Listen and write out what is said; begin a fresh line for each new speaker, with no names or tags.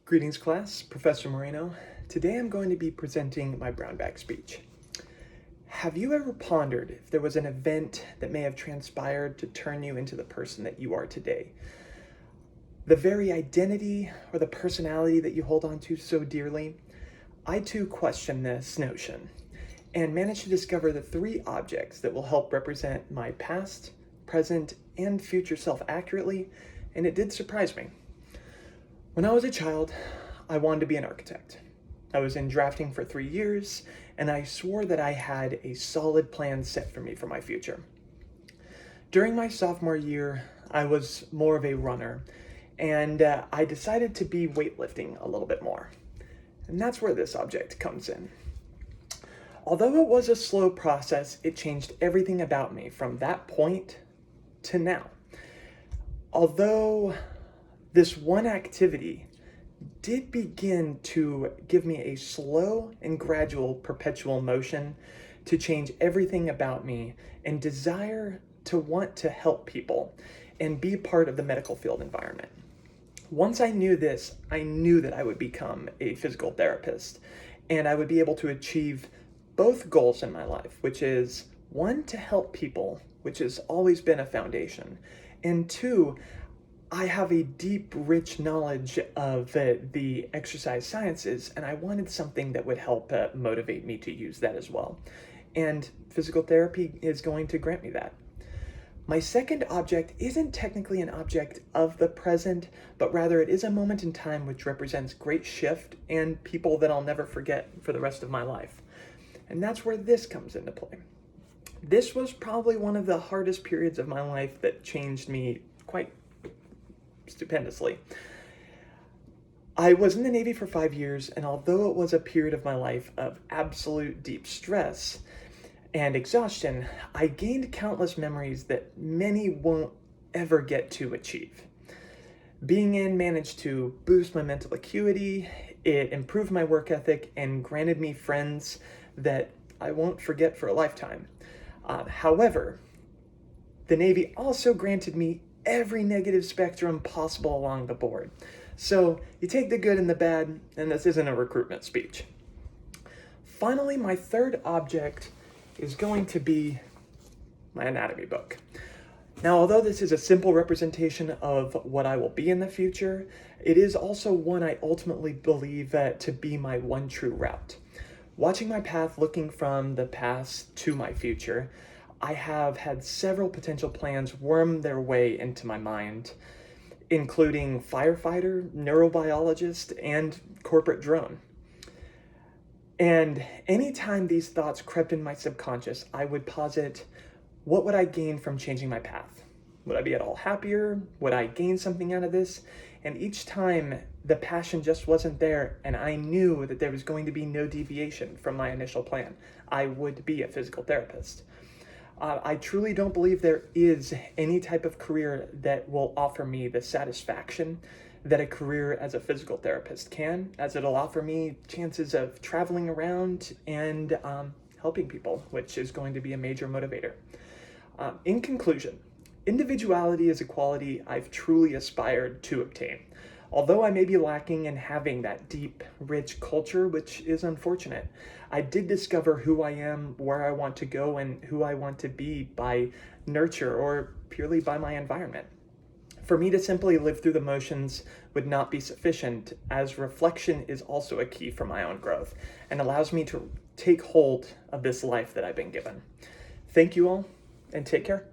Greetings class, Professor Moreno. Today I'm going to be presenting my brown bag speech. Have you ever pondered if there was an event that may have transpired to turn you into the person that you are today? The very identity or the personality that you hold on to so dearly? I too question this notion and managed to discover the 3 objects that will help represent my past, present, and future self accurately, and it did surprise me. When I was a child, I wanted to be an architect. I was in drafting for 3 years, and I swore that I had a solid plan set for me for my future. During my sophomore year, I was more of a runner, and I decided to be weightlifting a little bit more. And that's where this object comes in. Although it was a slow process, it changed everything about me from that point to now. Although this one activity did begin to give me a slow and gradual perpetual motion to change everything about me and desire to want to help people and be part of the medical field environment. Once I knew this, I knew that I would become a physical therapist and I would be able to achieve both goals in my life, which is 1, to help people, which has always been a foundation, and 2, I have a deep, rich knowledge of the exercise sciences, and I wanted something that would help motivate me to use that as well. And physical therapy is going to grant me that. My second object isn't technically an object of the present, but rather it is a moment in time which represents great shift and people that I'll never forget for the rest of my life. And that's where this comes into play. This was probably one of the hardest periods of my life that changed me quite stupendously. I was in the Navy for 5 years, and although it was a period of my life of absolute deep stress and exhaustion, I gained countless memories that many won't ever get to achieve. Being in managed to boost my mental acuity, it improved my work ethic, and granted me friends that I won't forget for a lifetime. However, the Navy also granted me every negative spectrum possible along the board. So you take the good and the bad, and this isn't a recruitment speech. Finally, my third object is going to be my anatomy book. Now, although this is a simple representation of what I will be in the future, it is also one I ultimately believe to be my one true route. Watching my path looking from the past to my future, I have had several potential plans worm their way into my mind, including firefighter, neurobiologist, and corporate drone. And anytime these thoughts crept in my subconscious, I would posit, what would I gain from changing my path? Would I be at all happier? Would I gain something out of this? And each time, the passion just wasn't there, and I knew that there was going to be no deviation from my initial plan. I would be a physical therapist. I truly don't believe there is any type of career that will offer me the satisfaction that a career as a physical therapist can, as it'll offer me chances of traveling around and helping people, which is going to be a major motivator. In conclusion, individuality is a quality I've truly aspired to obtain. Although I may be lacking in having that deep, rich culture, which is unfortunate, I did discover who I am, where I want to go, and who I want to be by nurture or purely by my environment. For me to simply live through the motions would not be sufficient, as reflection is also a key for my own growth and allows me to take hold of this life that I've been given. Thank you all, and take care.